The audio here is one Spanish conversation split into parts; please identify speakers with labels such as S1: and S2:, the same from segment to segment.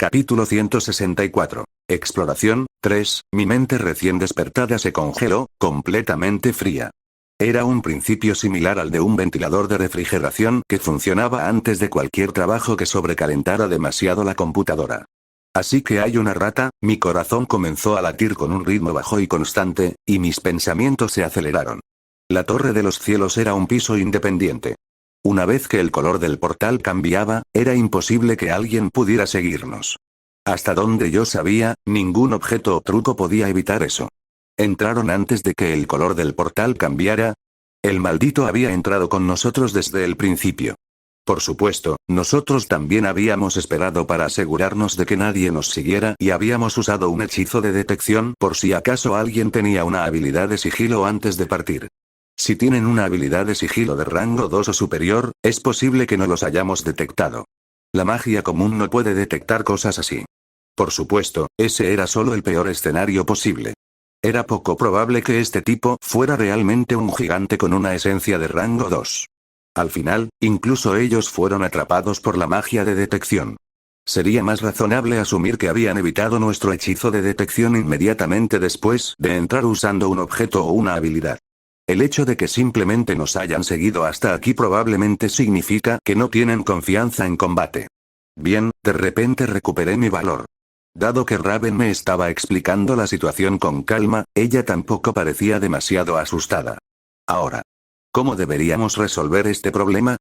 S1: Capítulo 164. Exploración 3. Mi mente recién despertada se congeló, completamente fría. Era un principio similar al de un ventilador de refrigeración que funcionaba antes de cualquier trabajo que sobrecalentara demasiado la computadora. Así que hay una rata, mi corazón comenzó a latir con un ritmo bajo y constante, y mis pensamientos se aceleraron. La Torre de los Cielos era un piso independiente. Una vez que el color del portal cambiaba, era imposible que alguien pudiera seguirnos. Hasta donde yo sabía, ningún objeto o truco podía evitar eso. ¿Entraron antes de que el color del portal cambiara? El maldito había entrado con nosotros desde el principio. Por supuesto, nosotros también habíamos esperado para asegurarnos de que nadie nos siguiera y habíamos usado un hechizo de detección por si acaso alguien tenía una habilidad de sigilo antes de partir. Si tienen una habilidad de sigilo de rango 2 o superior, es posible que no los hayamos detectado. La magia común no puede detectar cosas así. Por supuesto, ese era solo el peor escenario posible. Era poco probable que este tipo fuera realmente un gigante con una esencia de rango 2. Al final, incluso ellos fueron atrapados por la magia de detección. Sería más razonable asumir que habían evitado nuestro hechizo de detección inmediatamente después de entrar usando un objeto o una habilidad. El hecho de que simplemente nos hayan seguido hasta aquí probablemente significa que no tienen confianza en combate. Bien, de repente recuperé mi valor. Dado que Raven me estaba explicando la situación con calma, ella tampoco parecía demasiado asustada. Ahora, ¿cómo deberíamos resolver este problema?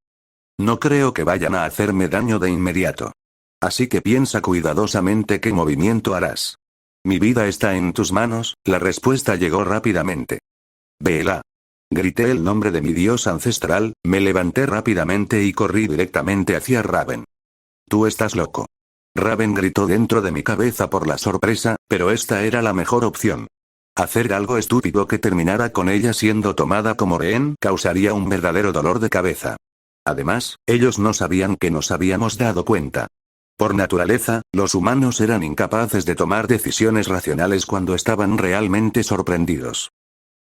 S1: No creo que vayan a hacerme daño de inmediato. Así que piensa cuidadosamente qué movimiento harás. Mi vida está en tus manos, la respuesta llegó rápidamente. Vela. Grité el nombre de mi dios ancestral, me levanté rápidamente y corrí directamente hacia Raven. Tú estás loco. Raven gritó dentro de mi cabeza por la sorpresa, pero esta era la mejor opción. Hacer algo estúpido que terminara con ella siendo tomada como rehén causaría un verdadero dolor de cabeza. Además, ellos no sabían que nos habíamos dado cuenta. Por naturaleza, los humanos eran incapaces de tomar decisiones racionales cuando estaban realmente sorprendidos.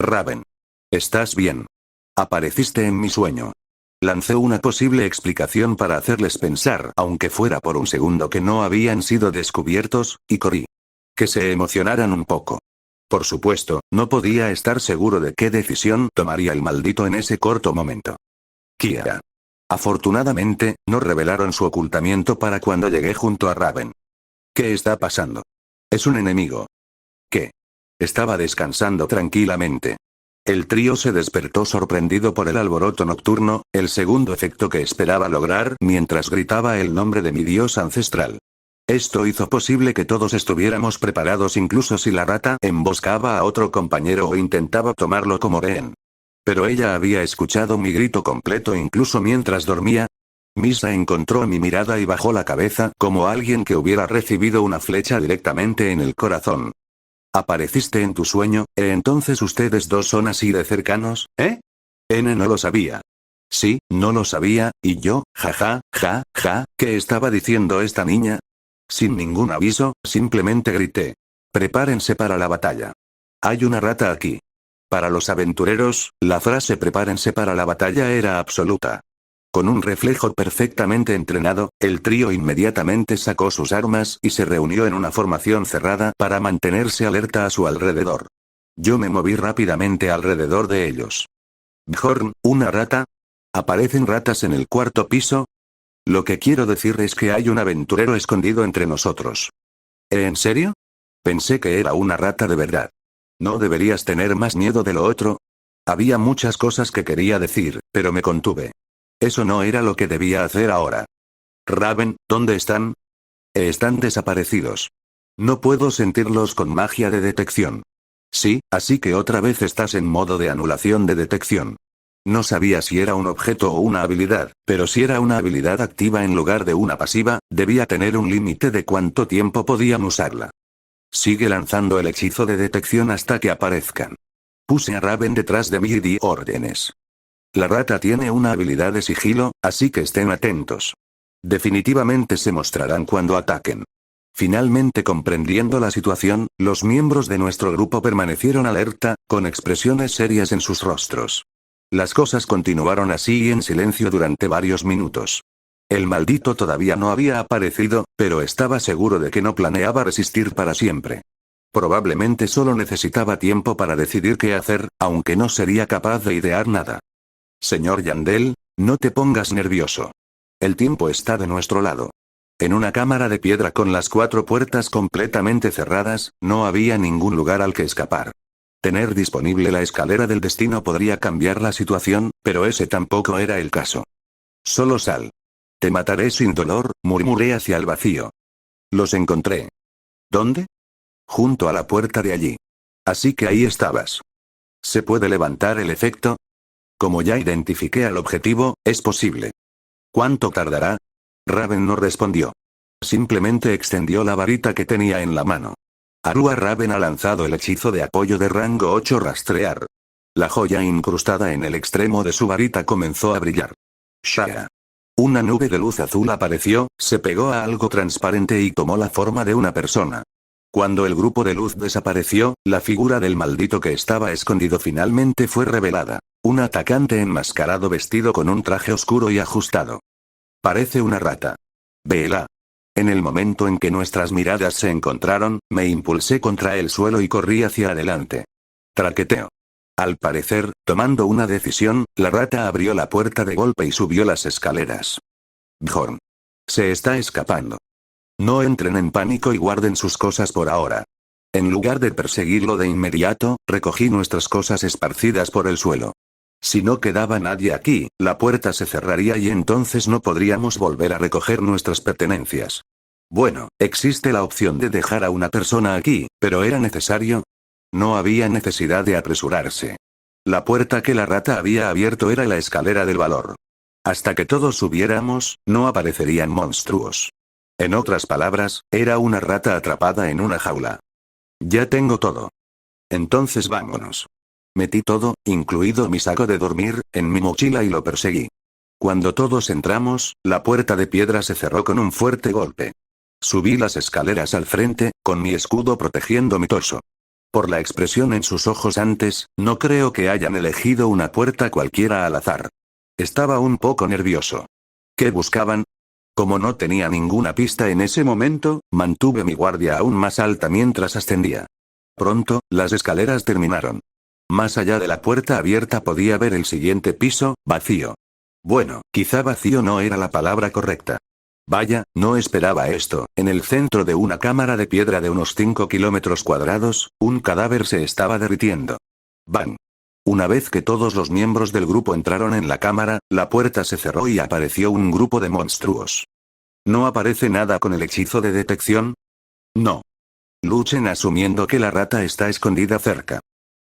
S1: Raven. ¿Estás bien? Apareciste en mi sueño. Lancé una posible explicación para hacerles pensar, aunque fuera por un segundo, que no habían sido descubiertos, y corrí. Que se emocionaran un poco. Por supuesto, no podía estar seguro de qué decisión tomaría el maldito en ese corto momento. Kia. Afortunadamente, no revelaron su ocultamiento para cuando llegué junto a Raven. ¿Qué está pasando? Es un enemigo. ¿Qué? Estaba descansando tranquilamente. El trío se despertó sorprendido por el alboroto nocturno, el segundo efecto que esperaba lograr mientras gritaba el nombre de mi dios ancestral. Esto hizo posible que todos estuviéramos preparados incluso si la rata emboscaba a otro compañero o intentaba tomarlo como rehén. Pero ella había escuchado mi grito completo incluso mientras dormía. Misa encontró mi mirada y bajó la cabeza como alguien que hubiera recibido una flecha directamente en el corazón. ¿Apareciste en tu sueño, entonces ustedes dos son así de cercanos, eh? N no lo sabía. Sí, no lo sabía, y yo, jaja, ¿qué estaba diciendo esta niña? Sin ningún aviso, simplemente grité. Prepárense para la batalla. Hay una rata aquí. Para los aventureros, la frase prepárense para la batalla era absoluta. Con un reflejo perfectamente entrenado, el trío inmediatamente sacó sus armas y se reunió en una formación cerrada para mantenerse alerta a su alrededor. Yo me moví rápidamente alrededor de ellos. Bjorn, ¿una rata? ¿Aparecen ratas en el cuarto piso? Lo que quiero decir es que hay un aventurero escondido entre nosotros. ¿En serio? Pensé que era una rata de verdad. ¿No deberías tener más miedo de lo otro? Había muchas cosas que quería decir, pero me contuve. Eso no era lo que debía hacer ahora. Raven, ¿dónde están? Están desaparecidos. No puedo sentirlos con magia de detección. Sí, así que otra vez estás en modo de anulación de detección. No sabía si era un objeto o una habilidad, pero si era una habilidad activa en lugar de una pasiva, debía tener un límite de cuánto tiempo podían usarla. Sigue lanzando el hechizo de detección hasta que aparezcan. Puse a Raven detrás de mí y di órdenes. La rata tiene una habilidad de sigilo, así que estén atentos. Definitivamente se mostrarán cuando ataquen. Finalmente comprendiendo la situación, los miembros de nuestro grupo permanecieron alerta, con expresiones serias en sus rostros. Las cosas continuaron así y en silencio durante varios minutos. El maldito todavía no había aparecido, pero estaba seguro de que no planeaba resistir para siempre. Probablemente solo necesitaba tiempo para decidir qué hacer, aunque no sería capaz de idear nada. Señor Yandel, no te pongas nervioso. El tiempo está de nuestro lado. En una cámara de piedra con las 4 puertas completamente cerradas, no había ningún lugar al que escapar. Tener disponible la escalera del destino podría cambiar la situación, pero ese tampoco era el caso. Solo sal. Te mataré sin dolor, murmuré hacia el vacío. Los encontré. ¿Dónde? Junto a la puerta de allí. Así que ahí estabas. ¿Se puede levantar el efecto? Como ya identifiqué al objetivo, es posible. ¿Cuánto tardará? Raven no respondió. Simplemente extendió la varita que tenía en la mano. Arua Raven ha lanzado el hechizo de apoyo de rango 8 rastrear. La joya incrustada en el extremo de su varita comenzó a brillar. Shaya. Una nube de luz azul apareció, se pegó a algo transparente y tomó la forma de una persona. Cuando el grupo de luz desapareció, la figura del maldito que estaba escondido finalmente fue revelada. Un atacante enmascarado vestido con un traje oscuro y ajustado. Parece una rata. Véela. En el momento en que nuestras miradas se encontraron, me impulsé contra el suelo y corrí hacia adelante. Traqueteo. Al parecer, tomando una decisión, la rata abrió la puerta de golpe y subió las escaleras. Bjorn. Se está escapando. No entren en pánico y guarden sus cosas por ahora. En lugar de perseguirlo de inmediato, recogí nuestras cosas esparcidas por el suelo. Si no quedaba nadie aquí, la puerta se cerraría y entonces no podríamos volver a recoger nuestras pertenencias. Bueno, existe la opción de dejar a una persona aquí, pero ¿era necesario? No había necesidad de apresurarse. La puerta que la rata había abierto era la escalera del valor. Hasta que todos subiéramos, no aparecerían monstruos. En otras palabras, era una rata atrapada en una jaula. Ya tengo todo. Entonces vámonos. Metí todo, incluido mi saco de dormir, en mi mochila y lo perseguí. Cuando todos entramos, la puerta de piedra se cerró con un fuerte golpe. Subí las escaleras al frente, con mi escudo protegiendo mi torso. Por la expresión en sus ojos antes, no creo que hayan elegido una puerta cualquiera al azar. Estaba un poco nervioso. ¿Qué buscaban? Como no tenía ninguna pista en ese momento, mantuve mi guardia aún más alta mientras ascendía. Pronto, las escaleras terminaron. Más allá de la puerta abierta podía ver el siguiente piso, vacío. Bueno, quizá vacío no era la palabra correcta. Vaya, no esperaba esto. En el centro de una cámara de piedra de unos 5 kilómetros cuadrados, un cadáver se estaba derritiendo. ¡Bang! Una vez que todos los miembros del grupo entraron en la cámara, la puerta se cerró y apareció un grupo de monstruos. ¿No aparece nada con el hechizo de detección? No. Luchen asumiendo que la rata está escondida cerca.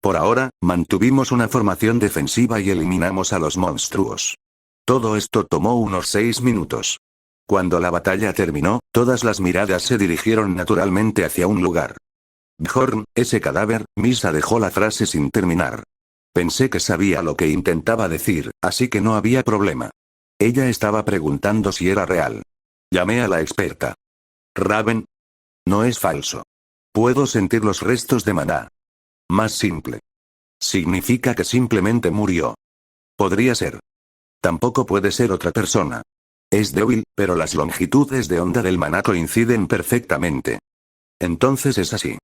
S1: Por ahora, mantuvimos una formación defensiva y eliminamos a los monstruos. Todo esto tomó unos 6 minutos. Cuando la batalla terminó, todas las miradas se dirigieron naturalmente hacia un lugar. Bjorn, ese cadáver, Misa dejó la frase sin terminar. Pensé que sabía lo que intentaba decir, así que no había problema. Ella estaba preguntando si era real. Llamé a la experta. Raven. No es falso. Puedo sentir los restos de maná. Más simple. Significa que simplemente murió. Podría ser. Tampoco puede ser otra persona. Es débil, pero las longitudes de onda del maná coinciden perfectamente. Entonces es así.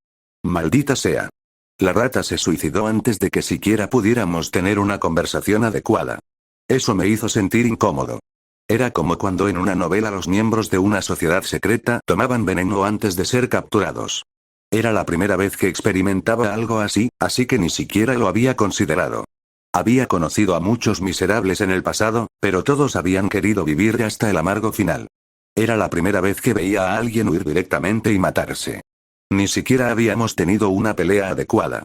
S1: Maldita sea. La rata se suicidó antes de que siquiera pudiéramos tener una conversación adecuada. Eso me hizo sentir incómodo. Era como cuando en una novela los miembros de una sociedad secreta tomaban veneno antes de ser capturados. Era la primera vez que experimentaba algo así, así que ni siquiera lo había considerado. Había conocido a muchos miserables en el pasado, pero todos habían querido vivir hasta el amargo final. Era la primera vez que veía a alguien huir directamente y matarse. Ni siquiera habíamos tenido una pelea adecuada.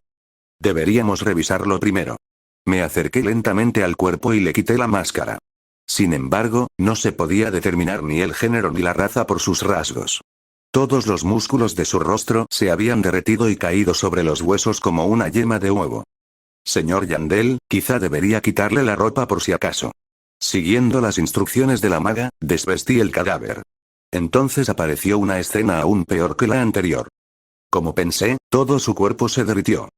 S1: Deberíamos revisarlo primero. Me acerqué lentamente al cuerpo y le quité la máscara. Sin embargo, no se podía determinar ni el género ni la raza por sus rasgos. Todos los músculos de su rostro se habían derretido y caído sobre los huesos como una yema de huevo. Señor Yandel, quizá debería quitarle la ropa por si acaso. Siguiendo las instrucciones de la maga, desvestí el cadáver. Entonces apareció una escena aún peor que la anterior. Como pensé, todo su cuerpo se derritió.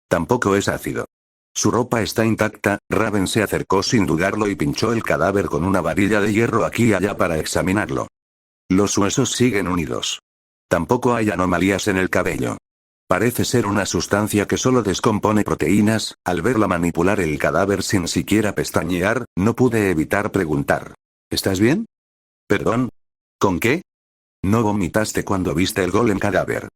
S1: Tampoco es ácido. Su ropa está intacta. Raven se acercó sin dudarlo y pinchó el cadáver con una varilla de hierro aquí y allá para examinarlo. Los huesos siguen unidos. Tampoco hay anomalías en el cabello. Parece ser una sustancia que solo descompone proteínas. Al verla manipular el cadáver sin siquiera pestañear, no pude evitar preguntar. ¿Estás bien? ¿Perdón? ¿Con qué? No vomitaste cuando viste el golem cadáver.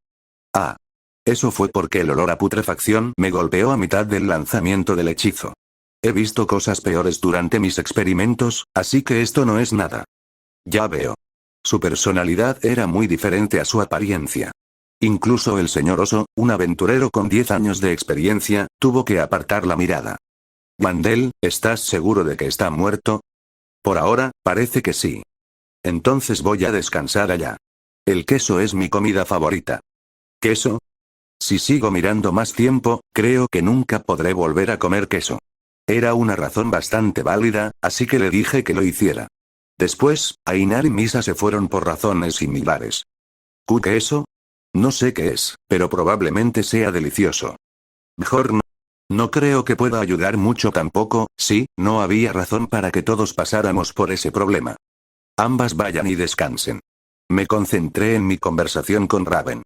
S1: Ah. Eso fue porque el olor a putrefacción me golpeó a mitad del lanzamiento del hechizo. He visto cosas peores durante mis experimentos, así que esto no es nada. Ya veo. Su personalidad era muy diferente a su apariencia. Incluso el señor Oso, un aventurero con 10 años de experiencia, tuvo que apartar la mirada. Yandel, ¿estás seguro de que está muerto? Por ahora, parece que sí. Entonces voy a descansar allá. El queso es mi comida favorita. ¿Queso? Si sigo mirando más tiempo, creo que nunca podré volver a comer queso. Era una razón bastante válida, así que le dije que lo hiciera. Después, Ainar y Misa se fueron por razones similares. ¿Queso? No sé qué es, pero probablemente sea delicioso. Mejor no. No creo que pueda ayudar mucho tampoco. Sí, no había razón para que todos pasáramos por ese problema. Ambas vayan y descansen. Me concentré en mi conversación con Raven.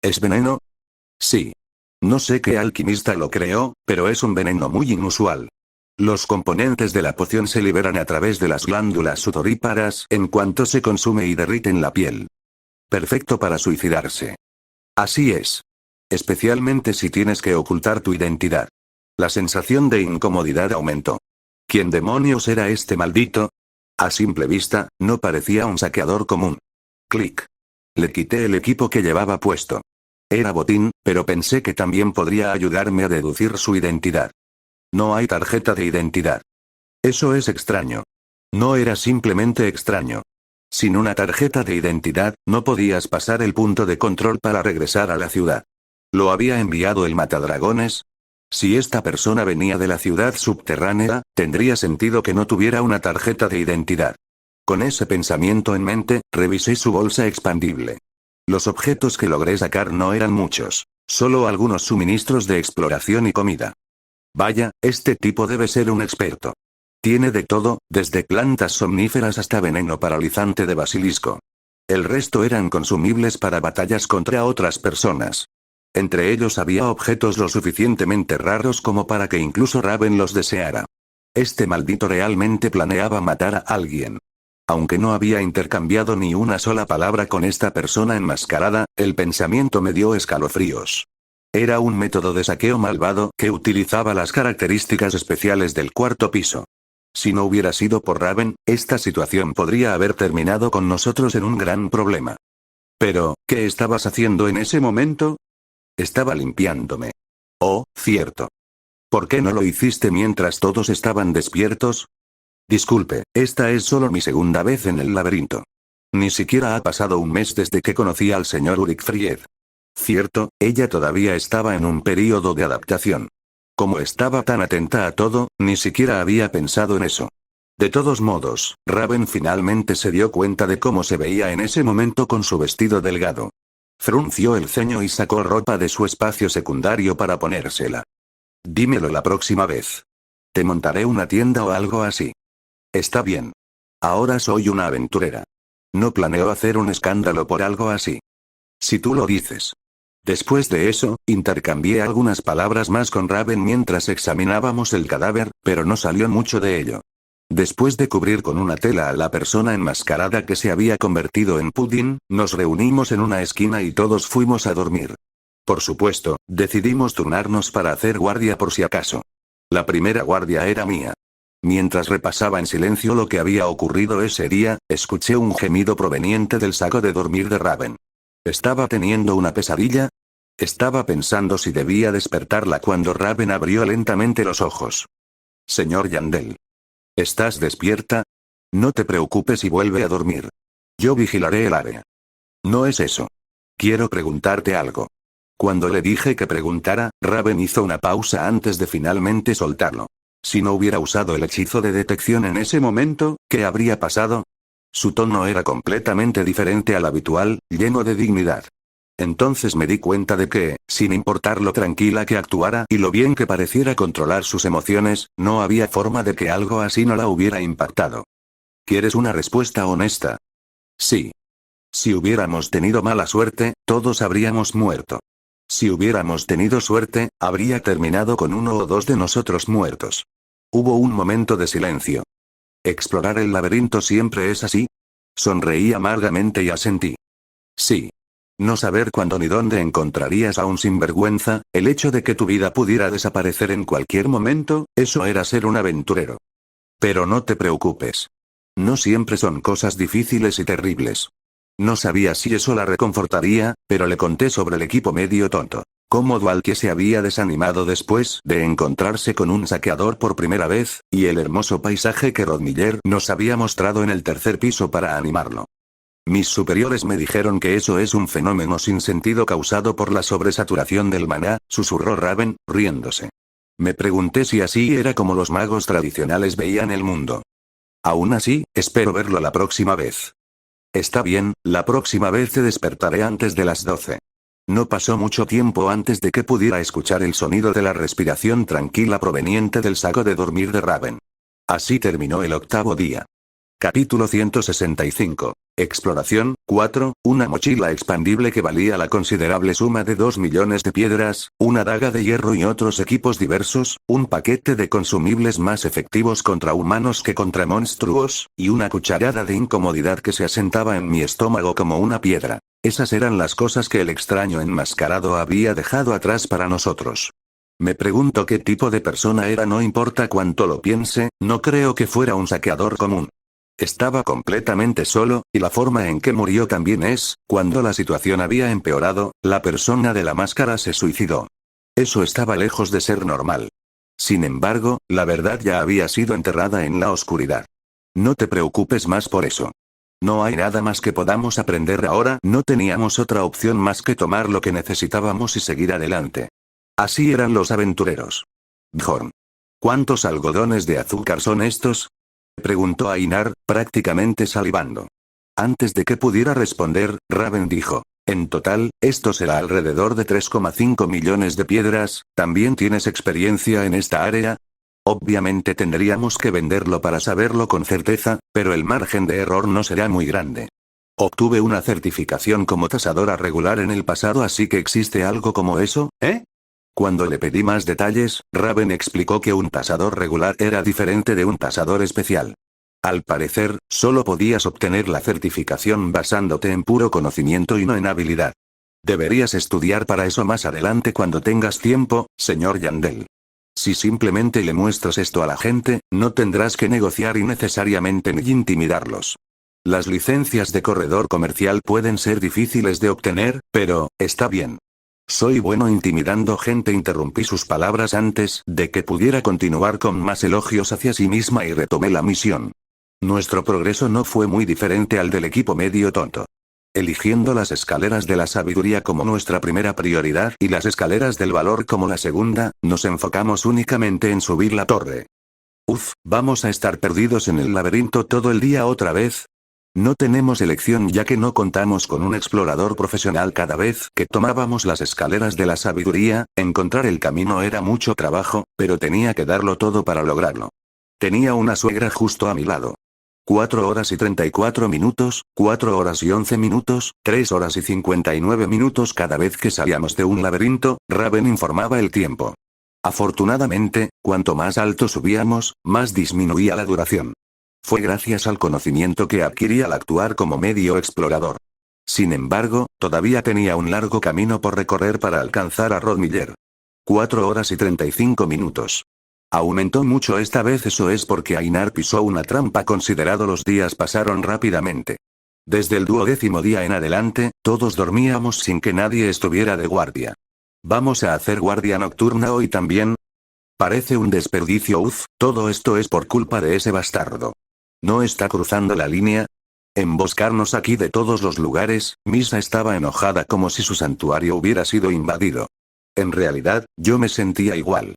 S1: ¿Es veneno? Sí. No sé qué alquimista lo creó, pero es un veneno muy inusual. Los componentes de la poción se liberan a través de las glándulas sudoríparas en cuanto se consume y derriten la piel. Perfecto para suicidarse. Así es. Especialmente si tienes que ocultar tu identidad. La sensación de incomodidad aumentó. ¿Quién demonios era este maldito? A simple vista, no parecía un saqueador común. Clic. Le quité el equipo que llevaba puesto. Era botín, pero pensé que también podría ayudarme a deducir su identidad. No hay tarjeta de identidad. Eso es extraño. No era simplemente extraño. Sin una tarjeta de identidad, no podías pasar el punto de control para regresar a la ciudad. ¿Lo había enviado el matadragones? Si esta persona venía de la ciudad subterránea, tendría sentido que no tuviera una tarjeta de identidad. Con ese pensamiento en mente, revisé su bolsa expandible. Los objetos que logré sacar no eran muchos, solo algunos suministros de exploración y comida. Vaya, este tipo debe ser un experto. Tiene de todo, desde plantas somníferas hasta veneno paralizante de basilisco. El resto eran consumibles para batallas contra otras personas. Entre ellos había objetos lo suficientemente raros como para que incluso Raven los deseara. Este maldito realmente planeaba matar a alguien. Aunque no había intercambiado ni una sola palabra con esta persona enmascarada, el pensamiento me dio escalofríos. Era un método de saqueo malvado que utilizaba las características especiales del cuarto piso. Si no hubiera sido por Raven, esta situación podría haber terminado con nosotros en un gran problema. Pero, ¿qué estabas haciendo en ese momento? Estaba limpiándome. Oh, cierto. ¿Por qué no lo hiciste mientras todos estaban despiertos? Disculpe, esta es solo mi segunda vez en el laberinto. Ni siquiera ha pasado un mes desde que conocí al señor Ulrich Fried. Cierto, ella todavía estaba en un período de adaptación. Como estaba tan atenta a todo, ni siquiera había pensado en eso. De todos modos, Raven finalmente se dio cuenta de cómo se veía en ese momento con su vestido delgado. Frunció el ceño y sacó ropa de su espacio secundario para ponérsela. Dímelo la próxima vez. Te montaré una tienda o algo así. Está bien. Ahora soy una aventurera. No planeo hacer un escándalo por algo así. Si tú lo dices. Después de eso, intercambié algunas palabras más con Raven mientras examinábamos el cadáver, pero no salió mucho de ello. Después de cubrir con una tela a la persona enmascarada que se había convertido en Pudding, nos reunimos en una esquina y todos fuimos a dormir. Por supuesto, decidimos turnarnos para hacer guardia por si acaso. La primera guardia era mía. Mientras repasaba en silencio lo que había ocurrido ese día, escuché un gemido proveniente del saco de dormir de Raven. ¿Estaba teniendo una pesadilla? Estaba pensando si debía despertarla cuando Raven abrió lentamente los ojos. Señor Yandel. ¿Estás despierta? No te preocupes y vuelve a dormir. Yo vigilaré el área. No es eso. Quiero preguntarte algo. Cuando le dije que preguntara, Raven hizo una pausa antes de finalmente soltarlo. Si no hubiera usado el hechizo de detección en ese momento, ¿qué habría pasado? Su tono era completamente diferente al habitual, lleno de dignidad. Entonces me di cuenta de que, sin importar lo tranquila que actuara y lo bien que pareciera controlar sus emociones, no había forma de que algo así no la hubiera impactado. ¿Quieres una respuesta honesta? Sí. Si hubiéramos tenido mala suerte, todos habríamos muerto. Si hubiéramos tenido suerte, habría terminado con uno o dos de nosotros muertos. Hubo un momento de silencio. ¿Explorar el laberinto siempre es así? Sonreí amargamente y asentí. Sí. No saber cuándo ni dónde encontrarías a un sinvergüenza, el hecho de que tu vida pudiera desaparecer en cualquier momento, eso era ser un aventurero. Pero no te preocupes. No siempre son cosas difíciles y terribles. No sabía si eso la reconfortaría, pero le conté sobre el equipo medio tonto. Cómo Dwalkie se había desanimado después de encontrarse con un saqueador por primera vez, y el hermoso paisaje que Rod Miller nos había mostrado en el tercer piso para animarlo. Mis superiores me dijeron que eso es un fenómeno sin sentido causado por la sobresaturación del maná, susurró Raven, riéndose. Me pregunté si así era como los magos tradicionales veían el mundo. Aún así, espero verlo la próxima vez. Está bien, la próxima vez te despertaré antes de las 12. No pasó mucho tiempo antes de que pudiera escuchar el sonido de la respiración tranquila proveniente del saco de dormir de Raven. Así terminó el octavo día. Capítulo 165. Exploración, 4, una mochila expandible que valía la considerable suma de 2 millones de piedras, una daga de hierro y otros equipos diversos, un paquete de consumibles más efectivos contra humanos que contra monstruos, y una cucharada de incomodidad que se asentaba en mi estómago como una piedra. Esas eran las cosas que el extraño enmascarado había dejado atrás para nosotros. Me pregunto qué tipo de persona era, no importa cuánto lo piense, no creo que fuera un saqueador común. Estaba completamente solo, y la forma en que murió también es, cuando la situación había empeorado, la persona de la máscara se suicidó. Eso estaba lejos de ser normal. Sin embargo, la verdad ya había sido enterrada en la oscuridad. No te preocupes más por eso. No hay nada más que podamos aprender ahora, no teníamos otra opción más que tomar lo que necesitábamos y seguir adelante. Así eran los aventureros. Bjorn. ¿Cuántos algodones de azúcar son estos? Preguntó Ainar, prácticamente salivando. Antes de que pudiera responder, Raven dijo. En total, esto será alrededor de 3,5 millones de piedras. ¿También tienes experiencia en esta área? Obviamente tendríamos que venderlo para saberlo con certeza, pero el margen de error no será muy grande. Obtuve una certificación como tasadora regular en el pasado, así que existe algo como eso, ¿eh? Cuando le pedí más detalles, Raven explicó que un tasador regular era diferente de un tasador especial. Al parecer, solo podías obtener la certificación basándote en puro conocimiento y no en habilidad. Deberías estudiar para eso más adelante cuando tengas tiempo, señor Yandel. Si simplemente le muestras esto a la gente, no tendrás que negociar innecesariamente ni intimidarlos. Las licencias de corredor comercial pueden ser difíciles de obtener, pero, está bien. Soy bueno intimidando gente, interrumpí sus palabras antes de que pudiera continuar con más elogios hacia sí misma y retomé la misión. Nuestro progreso no fue muy diferente al del equipo medio tonto. Eligiendo las escaleras de la sabiduría como nuestra primera prioridad y las escaleras del valor como la segunda, nos enfocamos únicamente en subir la torre. ¿Vamos a estar perdidos en el laberinto todo el día otra vez? No tenemos elección ya que no contamos con un explorador profesional. Cada vez que tomábamos las escaleras de la sabiduría, encontrar el camino era mucho trabajo, pero tenía que darlo todo para lograrlo. Tenía una suegra justo a mi lado. 4 horas y 34 minutos, 4 horas y 11 minutos, 3 horas y 59 minutos cada vez que salíamos de un laberinto, Raven informaba el tiempo. Afortunadamente, cuanto más alto subíamos, más disminuía la duración. Fue gracias al conocimiento que adquirí al actuar como medio explorador. Sin embargo, todavía tenía un largo camino por recorrer para alcanzar a Rod Miller. 4 horas y 35 minutos. Aumentó mucho esta vez, eso es porque Ainar pisó una trampa considerado. Los días pasaron rápidamente. Desde el 12º día en adelante, todos dormíamos sin que nadie estuviera de guardia. ¿Vamos a hacer guardia nocturna hoy también? Parece un desperdicio. Todo esto es por culpa de ese bastardo. ¿No está cruzando la línea? Emboscarnos aquí de todos los lugares. Misa estaba enojada como si su santuario hubiera sido invadido. En realidad, yo me sentía igual.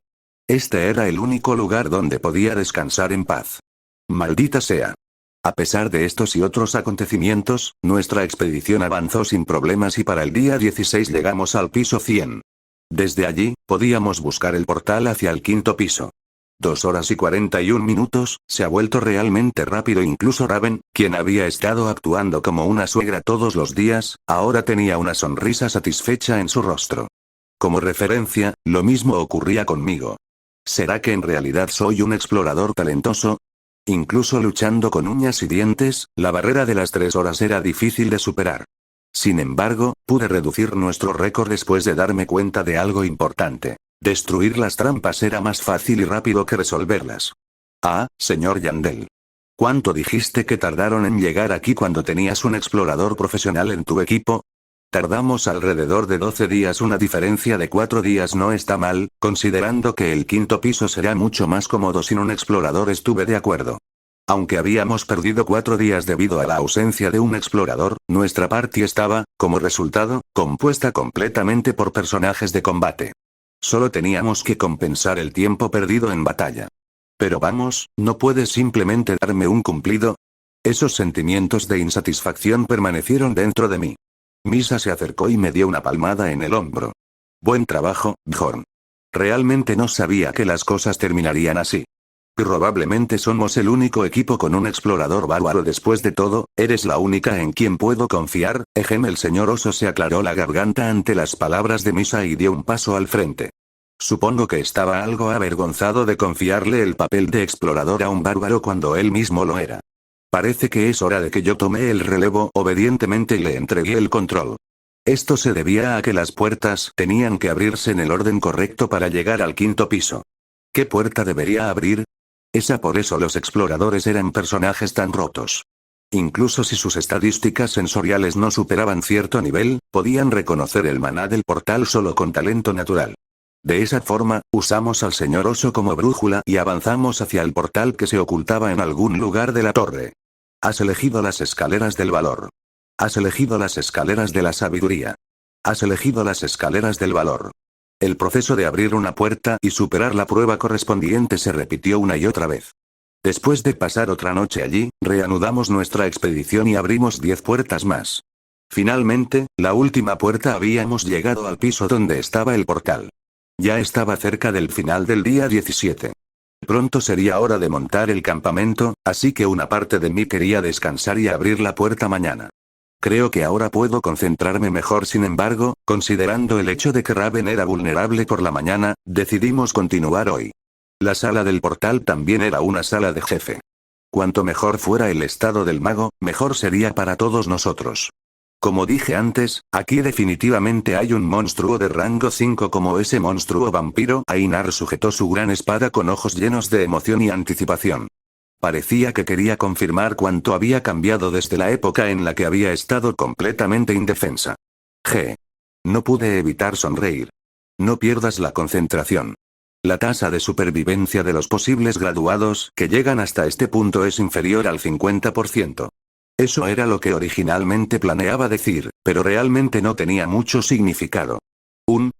S1: Este era el único lugar donde podía descansar en paz. Maldita sea. A pesar de estos y otros acontecimientos, nuestra expedición avanzó sin problemas y para el día 16 llegamos al piso 100. Desde allí, podíamos buscar el portal hacia el quinto piso. 2 horas y 41 minutos, se ha vuelto realmente rápido. Incluso Raven, quien había estado actuando como una suegra todos los días, ahora tenía una sonrisa satisfecha en su rostro. Como referencia, lo mismo ocurría conmigo. ¿Será que en realidad soy un explorador talentoso? Incluso luchando con uñas y dientes, la barrera de las 3 horas era difícil de superar. Sin embargo, pude reducir nuestro récord después de darme cuenta de algo importante. Destruir las trampas era más fácil y rápido que resolverlas. Ah, señor Yandel. ¿Cuánto dijiste que tardaron en llegar aquí cuando tenías un explorador profesional en tu equipo? Tardamos alrededor de 12 días. Una diferencia de 4 días no está mal, considerando que el quinto piso será mucho más cómodo sin un explorador. Estuve de acuerdo. Aunque habíamos perdido 4 días debido a la ausencia de un explorador, nuestra party estaba, como resultado, compuesta completamente por personajes de combate. Solo teníamos que compensar el tiempo perdido en batalla. Pero vamos, ¿no puedes simplemente darme un cumplido? Esos sentimientos de insatisfacción permanecieron dentro de mí. Misa se acercó y me dio una palmada en el hombro. Buen trabajo, Bjorn. Realmente no sabía que las cosas terminarían así. Probablemente somos el único equipo con un explorador bárbaro. Después de todo, eres la única en quien puedo confiar. El señor oso se aclaró la garganta ante las palabras de Misa y dio un paso al frente. Supongo que estaba algo avergonzado de confiarle el papel de explorador a un bárbaro cuando él mismo lo era. Parece que es hora de que yo tome el relevo. Obedientemente le entregué el control. Esto se debía a que las puertas tenían que abrirse en el orden correcto para llegar al quinto piso. ¿Qué puerta debería abrir? Por eso los exploradores eran personajes tan rotos. Incluso si sus estadísticas sensoriales no superaban cierto nivel, podían reconocer el maná del portal solo con talento natural. De esa forma, usamos al señor oso como brújula y avanzamos hacia el portal que se ocultaba en algún lugar de la torre. Has elegido las escaleras del valor. Has elegido las escaleras de la sabiduría. Has elegido las escaleras del valor. El proceso de abrir una puerta y superar la prueba correspondiente se repitió una y otra vez. Después de pasar otra noche allí, reanudamos nuestra expedición y abrimos 10 puertas más. Finalmente, la última puerta. Habíamos llegado al piso donde estaba el portal. Ya estaba cerca del final del día 17. Pronto sería hora de montar el campamento, así que una parte de mí quería descansar y abrir la puerta mañana. Creo que ahora puedo concentrarme mejor. Sin embargo, considerando el hecho de que Raven era vulnerable por la mañana, decidimos continuar hoy. La sala del portal también era una sala de jefe. Cuanto mejor fuera el estado del mago, mejor sería para todos nosotros. Como dije antes, aquí definitivamente hay un monstruo de rango 5 como ese monstruo vampiro. Ainar sujetó su gran espada con ojos llenos de emoción y anticipación. Parecía que quería confirmar cuánto había cambiado desde la época en la que había estado completamente indefensa. No pude evitar sonreír. No pierdas la concentración. La tasa de supervivencia de los posibles graduados que llegan hasta este punto es inferior al 50%. Eso era lo que originalmente planeaba decir, pero realmente no tenía mucho significado.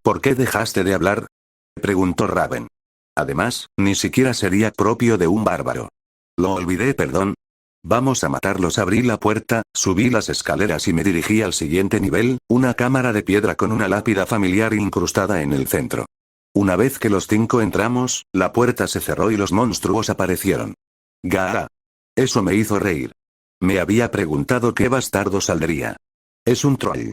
S1: ¿Por qué dejaste de hablar? Preguntó Raven. Además, ni siquiera sería propio de un bárbaro. Lo olvidé, perdón. Vamos a matarlos. Abrí la puerta, subí las escaleras y me dirigí al siguiente nivel, una cámara de piedra con una lápida familiar incrustada en el centro. Una vez que los 5 entramos, la puerta se cerró y los monstruos aparecieron. ¡Gaa! Eso me hizo reír. Me había preguntado qué bastardo saldría. Es un troll.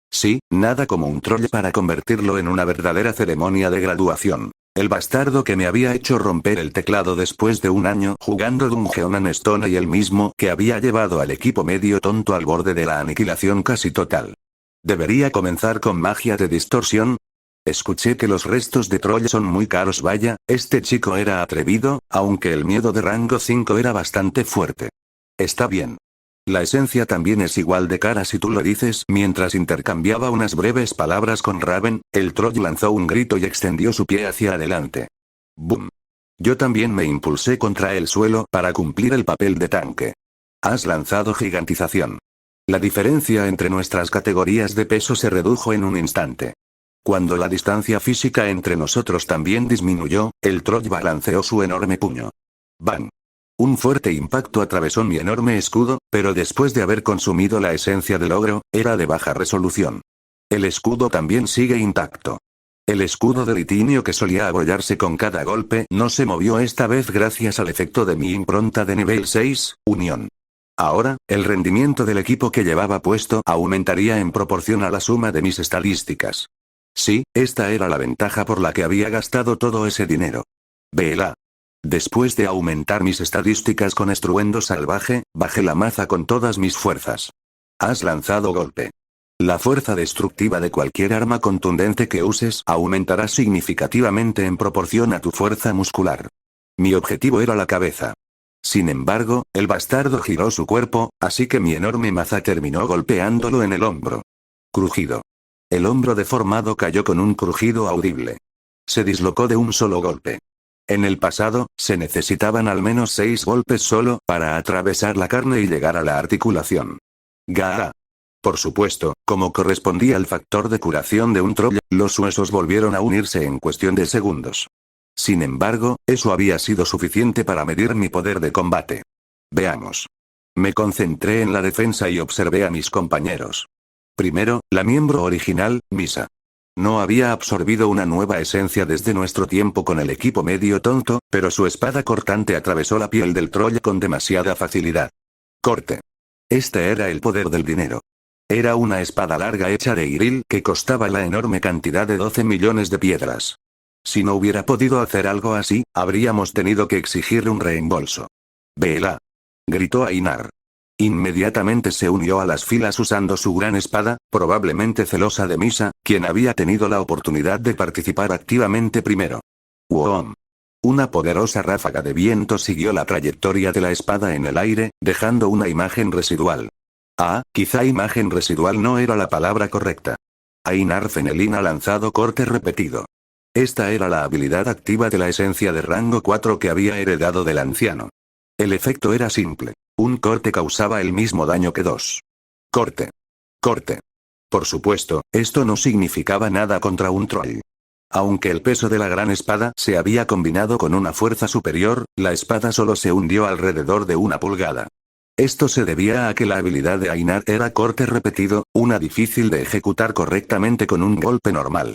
S1: Sí, nada como un troll para convertirlo en una verdadera ceremonia de graduación. El bastardo que me había hecho romper el teclado después de un año jugando Dungeon and Stone y el mismo que había llevado al equipo medio tonto al borde de la aniquilación casi total. ¿Debería comenzar con magia de distorsión? Escuché que los restos de troll son muy caros. Vaya, este chico era atrevido, aunque el miedo de rango 5 era bastante fuerte. Está bien. La esencia también es igual de cara si tú lo dices. Mientras intercambiaba unas breves palabras con Raven, el troll lanzó un grito y extendió su pie hacia adelante. ¡Bum! Yo también me impulsé contra el suelo para cumplir el papel de tanque. Has lanzado gigantización. La diferencia entre nuestras categorías de peso se redujo en un instante. Cuando la distancia física entre nosotros también disminuyó, el troll balanceó su enorme puño. ¡Bang! Un fuerte impacto atravesó mi enorme escudo, pero después de haber consumido la esencia del ogro, era de baja resolución. El escudo también sigue intacto. El escudo de litinio que solía abollarse con cada golpe no se movió esta vez gracias al efecto de mi impronta de nivel 6, unión. Ahora, el rendimiento del equipo que llevaba puesto aumentaría en proporción a la suma de mis estadísticas. Sí, esta era la ventaja por la que había gastado todo ese dinero. Véela. Después de aumentar mis estadísticas con estruendo salvaje, bajé la maza con todas mis fuerzas. Has lanzado golpe. La fuerza destructiva de cualquier arma contundente que uses aumentará significativamente en proporción a tu fuerza muscular. Mi objetivo era la cabeza. Sin embargo, el bastardo giró su cuerpo, así que mi enorme maza terminó golpeándolo en el hombro. Crujido. El hombro deformado cayó con un crujido audible. Se dislocó de un solo golpe. En el pasado, se necesitaban al menos 6 golpes solo para atravesar la carne y llegar a la articulación. Gaa. Por supuesto, como correspondía al factor de curación de un troll, los huesos volvieron a unirse en cuestión de segundos. Sin embargo, eso había sido suficiente para medir mi poder de combate. Veamos. Me concentré en la defensa y observé a mis compañeros. Primero, la miembro original, Misa. No había absorbido una nueva esencia desde nuestro tiempo con el equipo medio tonto, pero su espada cortante atravesó la piel del troll con demasiada facilidad. Corte. Este era el poder del dinero. Era una espada larga hecha de iril que costaba la enorme cantidad de 12 millones de piedras. Si no hubiera podido hacer algo así, habríamos tenido que exigirle un reembolso. «Vela», gritó Ainar. Inmediatamente se unió a las filas usando su gran espada, probablemente celosa de Misa, quien había tenido la oportunidad de participar activamente primero. ¡Woom! Una poderosa ráfaga de viento siguió la trayectoria de la espada en el aire, dejando una imagen residual. Quizá imagen residual no era la palabra correcta. Ainar Fenelin ha lanzado corte repetido. Esta era la habilidad activa de la esencia de rango 4 que había heredado del anciano. El efecto era simple. Un corte causaba el mismo daño que 2. Corte. Corte. Por supuesto, esto no significaba nada contra un troll. Aunque el peso de la gran espada se había combinado con una fuerza superior, la espada solo se hundió alrededor de 1 pulgada. Esto se debía a que la habilidad de Ainar era corte repetido, una difícil de ejecutar correctamente con un golpe normal.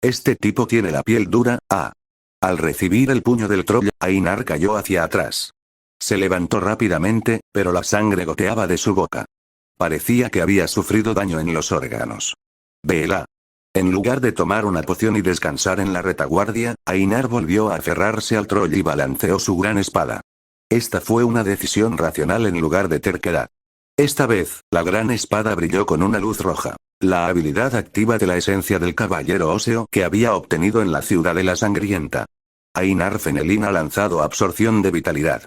S1: Este tipo tiene la piel dura. Al recibir el puño del troll, Ainar cayó hacia atrás. Se levantó rápidamente, pero la sangre goteaba de su boca. Parecía que había sufrido daño en los órganos. Vela. En lugar de tomar una poción y descansar en la retaguardia, Ainar volvió a aferrarse al troll y balanceó su gran espada. Esta fue una decisión racional en lugar de terquedad. Esta vez, la gran espada brilló con una luz roja. La habilidad activa de la esencia del caballero óseo que había obtenido en la ciudadela sangrienta. Ainar Fenelin ha lanzado absorción de vitalidad.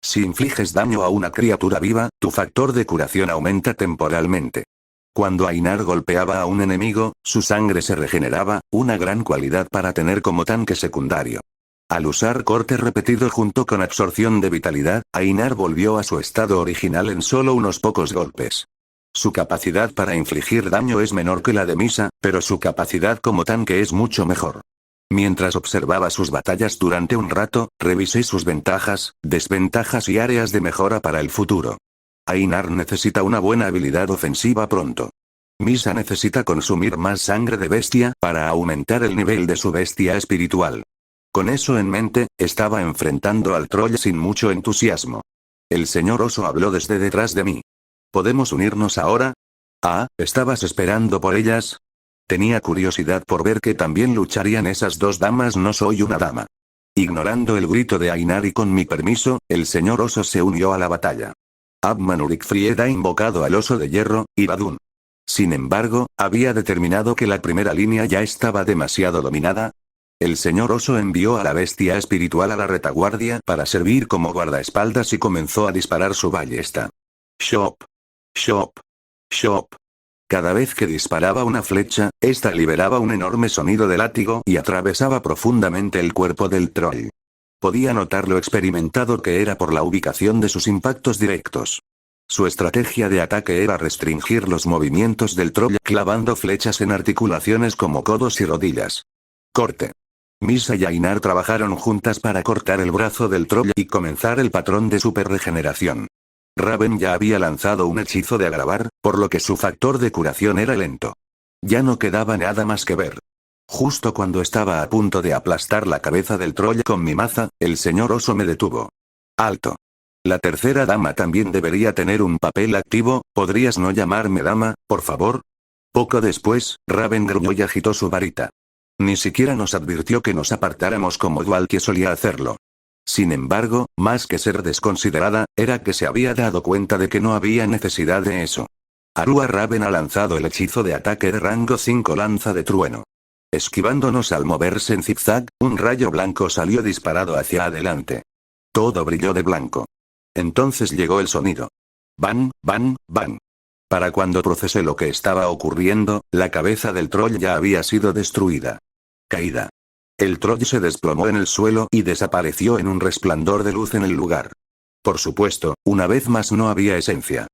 S1: Si infliges daño a una criatura viva, tu factor de curación aumenta temporalmente. Cuando Ainar golpeaba a un enemigo, su sangre se regeneraba, una gran cualidad para tener como tanque secundario. Al usar corte repetido junto con absorción de vitalidad, Ainar volvió a su estado original en solo unos pocos golpes. Su capacidad para infligir daño es menor que la de Misa, pero su capacidad como tanque es mucho mejor. Mientras observaba sus batallas durante un rato, revisé sus ventajas, desventajas y áreas de mejora para el futuro. Ainar necesita una buena habilidad ofensiva pronto. Misa necesita consumir más sangre de bestia para aumentar el nivel de su bestia espiritual. Con eso en mente, estaba enfrentando al troll sin mucho entusiasmo. El señor oso habló desde detrás de mí. ¿Podemos unirnos ahora? ¿Estabas esperando por ellas? Tenía curiosidad por ver que también lucharían esas 2 damas. No soy una dama. Ignorando el grito de Ainar y con mi permiso, el señor oso se unió a la batalla. Abmanurikfried ha invocado al oso de hierro, Iradun. Sin embargo, había determinado que la primera línea ya estaba demasiado dominada. El señor oso envió a la bestia espiritual a la retaguardia para servir como guardaespaldas y comenzó a disparar su ballesta. Shop. Shop. Shop. Cada vez que disparaba una flecha, esta liberaba un enorme sonido de látigo y atravesaba profundamente el cuerpo del troll. Podía notar lo experimentado que era por la ubicación de sus impactos directos. Su estrategia de ataque era restringir los movimientos del troll clavando flechas en articulaciones como codos y rodillas. Corte. Misa y Ainar trabajaron juntas para cortar el brazo del troll y comenzar el patrón de superregeneración. Raven ya había lanzado un hechizo de agravar, por lo que su factor de curación era lento. Ya no quedaba nada más que ver. Justo cuando estaba a punto de aplastar la cabeza del troll con mi maza, el señor oso me detuvo. Alto. La tercera dama también debería tener un papel activo, ¿podrías no llamarme dama, por favor? Poco después, Raven gruñó y agitó su varita. Ni siquiera nos advirtió que nos apartáramos como Dwalkie solía hacerlo. Sin embargo, más que ser desconsiderada, era que se había dado cuenta de que no había necesidad de eso. Arua Raven ha lanzado el hechizo de ataque de rango 5 lanza de trueno. Esquivándonos al moverse en zigzag, un rayo blanco salió disparado hacia adelante. Todo brilló de blanco. Entonces llegó el sonido. Ban, ban, ban. Para cuando procesé lo que estaba ocurriendo, la cabeza del troll ya había sido destruida. Caída. El troll se desplomó en el suelo y desapareció en un resplandor de luz en el lugar. Por supuesto, una vez más no había esencia.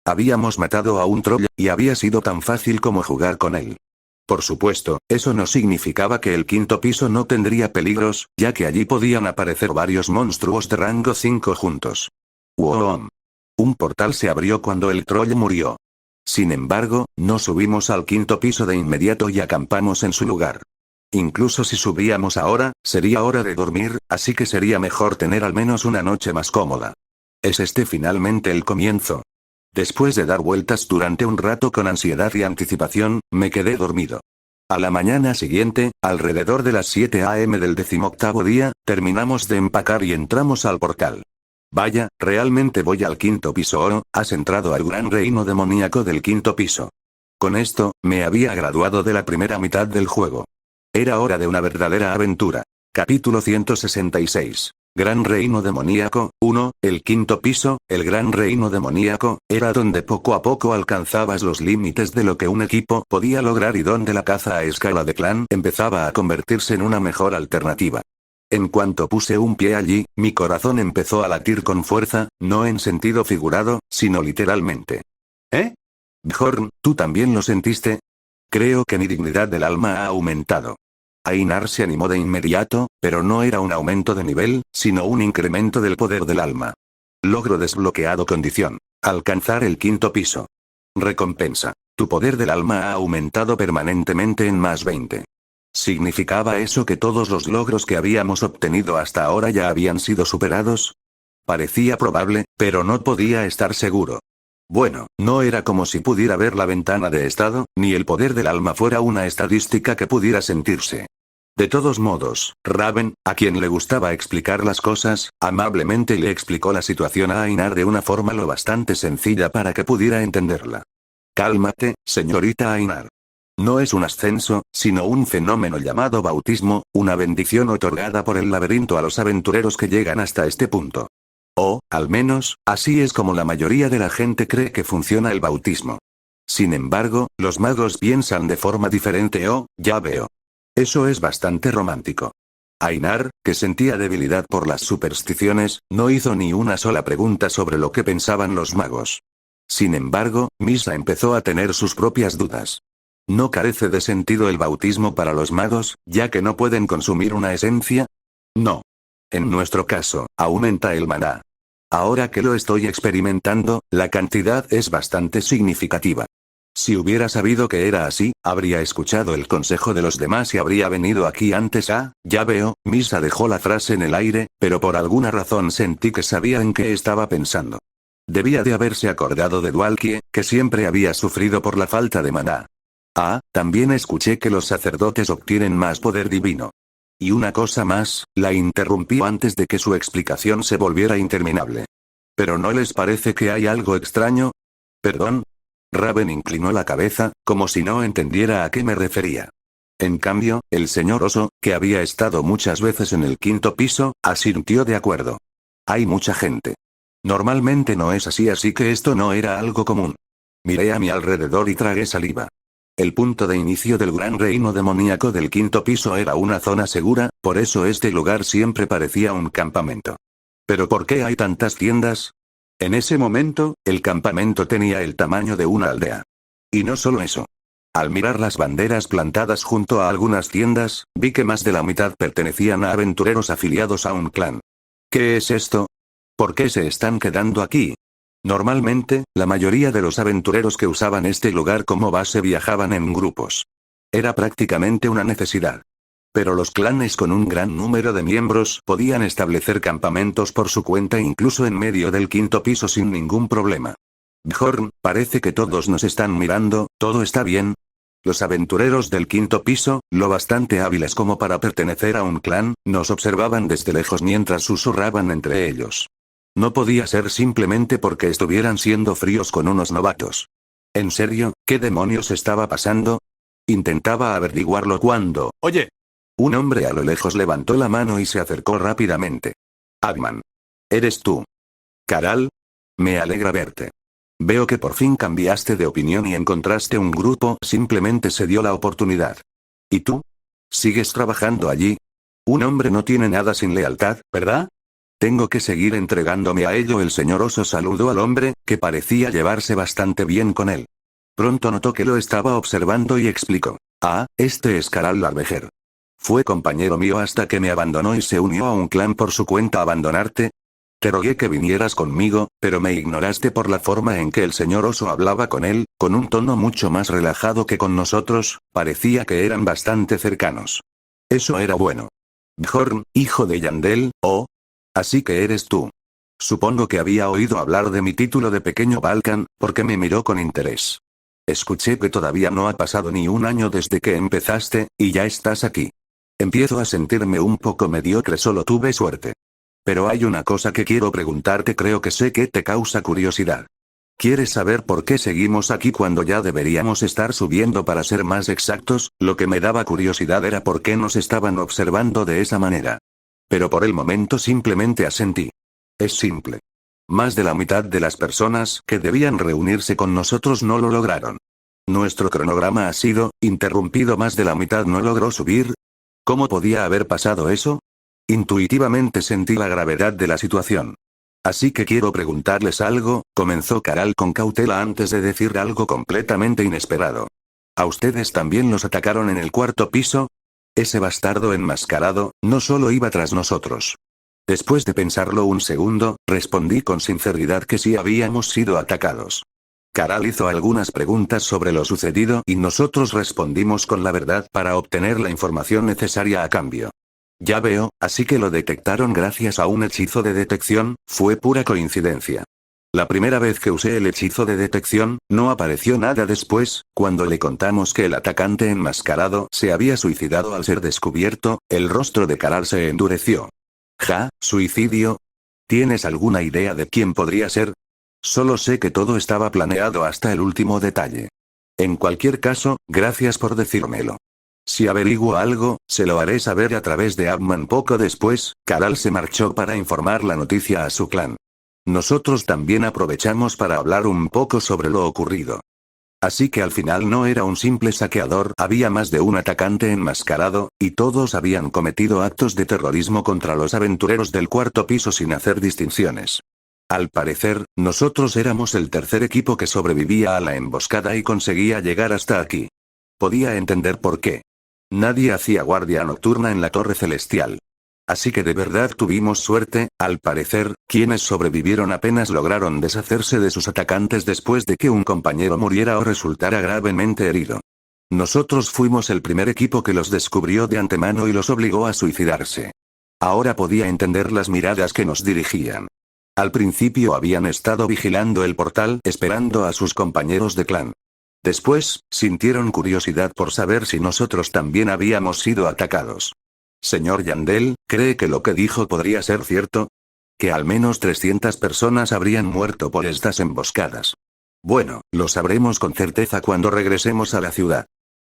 S1: Habíamos matado a un troll, y había sido tan fácil como jugar con él. Por supuesto, eso no significaba que el quinto piso no tendría peligros, ya que allí podían aparecer varios monstruos de rango 5 juntos. ¡Wow! Un portal se abrió cuando el troll murió. Sin embargo, no subimos al quinto piso de inmediato y acampamos en su lugar. Incluso si subíamos ahora, sería hora de dormir, así que sería mejor tener al menos una noche más cómoda. ¿Es este finalmente el comienzo? Después de dar vueltas durante un rato con ansiedad y anticipación, me quedé dormido. A la mañana siguiente, alrededor de las 7 a.m. del 18º día, terminamos de empacar y entramos al portal. Vaya, realmente voy al quinto piso. Oh, has entrado al gran reino demoníaco del quinto piso. Con esto, me había graduado de la primera mitad del juego. Era hora de una verdadera aventura. Capítulo 166. Gran reino demoníaco, 1, el quinto piso, el gran reino demoníaco, era donde poco a poco alcanzabas los límites de lo que un equipo podía lograr y donde la caza a escala de clan empezaba a convertirse en una mejor alternativa. En cuanto puse un pie allí, mi corazón empezó a latir con fuerza, no en sentido figurado, sino literalmente. ¿Eh? Bjorn, ¿tú también lo sentiste? Creo que mi dignidad del alma ha aumentado. Ainar se animó de inmediato, pero no era un aumento de nivel, sino un incremento del poder del alma. Logro desbloqueado condición. Alcanzar el quinto piso. Recompensa. Tu poder del alma ha aumentado permanentemente en más 20. ¿Significaba eso que todos los logros que habíamos obtenido hasta ahora ya habían sido superados? Parecía probable, pero no podía estar seguro. Bueno, no era como si pudiera ver la ventana de estado, ni el poder del alma fuera una estadística que pudiera sentirse. De todos modos, Raven, a quien le gustaba explicar las cosas, amablemente le explicó la situación a Ainar de una forma lo bastante sencilla para que pudiera entenderla. Cálmate, señorita Ainar. No es un ascenso, sino un fenómeno llamado bautismo, una bendición otorgada por el laberinto a los aventureros que llegan hasta este punto. O, al menos, así es como la mayoría de la gente cree que funciona el bautismo. Sin embargo, los magos piensan de forma diferente. Oh, ya veo. Eso es bastante romántico. Ainar, que sentía debilidad por las supersticiones, no hizo ni una sola pregunta sobre lo que pensaban los magos. Sin embargo, Misa empezó a tener sus propias dudas. ¿No carece de sentido el bautismo para los magos, ya que no pueden consumir una esencia? No. En nuestro caso, aumenta el maná. Ahora que lo estoy experimentando, la cantidad es bastante significativa. Si hubiera sabido que era así, habría escuchado el consejo de los demás y habría venido aquí antes. Ya veo. Misa dejó la frase en el aire, pero por alguna razón sentí que sabía en qué estaba pensando. Debía de haberse acordado de Dwalkie, que siempre había sufrido por la falta de maná. También escuché que los sacerdotes obtienen más poder divino. Y una cosa más, la interrumpí antes de que su explicación se volviera interminable. ¿Pero no les parece que hay algo extraño? ¿Perdón? Raven inclinó la cabeza, como si no entendiera a qué me refería. En cambio, el señor oso, que había estado muchas veces en el quinto piso, asintió de acuerdo. Hay mucha gente. Normalmente no es así que esto no era algo común. Miré a mi alrededor y tragué saliva. El punto de inicio del gran reino demoníaco del quinto piso era una zona segura, por eso este lugar siempre parecía un campamento. ¿Pero por qué hay tantas tiendas? En ese momento, el campamento tenía el tamaño de una aldea. Y no solo eso. Al mirar las banderas plantadas junto a algunas tiendas, vi que más de la mitad pertenecían a aventureros afiliados a un clan. ¿Qué es esto? ¿Por qué se están quedando aquí? Normalmente, la mayoría de los aventureros que usaban este lugar como base viajaban en grupos. Era prácticamente una necesidad. Pero los clanes con un gran número de miembros podían establecer campamentos por su cuenta incluso en medio del quinto piso sin ningún problema. Bjorn, parece que todos nos están mirando, ¿todo está bien? Los aventureros del quinto piso, lo bastante hábiles como para pertenecer a un clan, nos observaban desde lejos mientras susurraban entre ellos. No podía ser simplemente porque estuvieran siendo fríos con unos novatos. ¿En serio? ¿Qué demonios estaba pasando? Intentaba averiguarlo cuando... ¡Oye! Un hombre a lo lejos levantó la mano y se acercó rápidamente. Agman. ¿Eres tú? Caral. Me alegra verte. Veo que por fin cambiaste de opinión y encontraste un grupo, simplemente se dio la oportunidad. ¿Y tú? ¿Sigues trabajando allí? Un hombre no tiene nada sin lealtad, ¿verdad? Tengo que seguir entregándome a ello. El señor Oso saludó al hombre, que parecía llevarse bastante bien con él. Pronto notó que lo estaba observando y explicó. Ah, este es Caral Larvejer. Fue compañero mío hasta que me abandonó y se unió a un clan por su cuenta. ¿Abandonarte? Te rogué que vinieras conmigo, pero me ignoraste por la forma en que el señor Oso hablaba con él, con un tono mucho más relajado que con nosotros, parecía que eran bastante cercanos. Eso era bueno. Bjorn, hijo de Yandel, ¿oh? Así que eres tú. Supongo que había oído hablar de mi título de pequeño Balkan, porque me miró con interés. Escuché que todavía no ha pasado ni un año desde que empezaste, y ya estás aquí. Empiezo a sentirme un poco mediocre, solo tuve suerte. Pero hay una cosa que quiero preguntarte, creo que sé que te causa curiosidad. ¿Quieres saber por qué seguimos aquí cuando ya deberíamos estar subiendo? Para ser más exactos, lo que me daba curiosidad era por qué nos estaban observando de esa manera. Pero por el momento simplemente asentí. Es simple. Más de la mitad de las personas que debían reunirse con nosotros no lo lograron. Nuestro cronograma ha sido interrumpido, más de la mitad no logró subir. ¿Cómo podía haber pasado eso? Intuitivamente sentí la gravedad de la situación. Así que quiero preguntarles algo, comenzó Caral con cautela antes de decir algo completamente inesperado. ¿A ustedes también los atacaron en el cuarto piso? Ese bastardo enmascarado, no solo iba tras nosotros. Después de pensarlo un segundo, respondí con sinceridad que sí habíamos sido atacados. Caral hizo algunas preguntas sobre lo sucedido y nosotros respondimos con la verdad para obtener la información necesaria a cambio. Ya veo, así que lo detectaron gracias a un hechizo de detección, fue pura coincidencia. La primera vez que usé el hechizo de detección, no apareció nada después, cuando le contamos que el atacante enmascarado se había suicidado al ser descubierto, el rostro de Caral se endureció. ¿Ja? ¿Suicidio? ¿Tienes alguna idea de quién podría ser? Solo sé que todo estaba planeado hasta el último detalle. En cualquier caso, gracias por decírmelo. Si averiguo algo, se lo haré saber a través de Agman. Poco después, Caral se marchó para informar la noticia a su clan. Nosotros también aprovechamos para hablar un poco sobre lo ocurrido. Así que al final no era un simple saqueador, había más de un atacante enmascarado, y todos habían cometido actos de terrorismo contra los aventureros del cuarto piso sin hacer distinciones. Al parecer, nosotros éramos el tercer equipo que sobrevivía a la emboscada y conseguía llegar hasta aquí. Podía entender por qué. Nadie hacía guardia nocturna en la Torre Celestial. Así que de verdad tuvimos suerte. Al parecer, quienes sobrevivieron apenas lograron deshacerse de sus atacantes después de que un compañero muriera o resultara gravemente herido. Nosotros fuimos el primer equipo que los descubrió de antemano y los obligó a suicidarse. Ahora podía entender las miradas que nos dirigían. Al principio habían estado vigilando el portal, esperando a sus compañeros de clan. Después, sintieron curiosidad por saber si nosotros también habíamos sido atacados. Señor Yandel, ¿cree que lo que dijo podría ser cierto? Que al menos 300 personas habrían muerto por estas emboscadas. Bueno, lo sabremos con certeza cuando regresemos a la ciudad.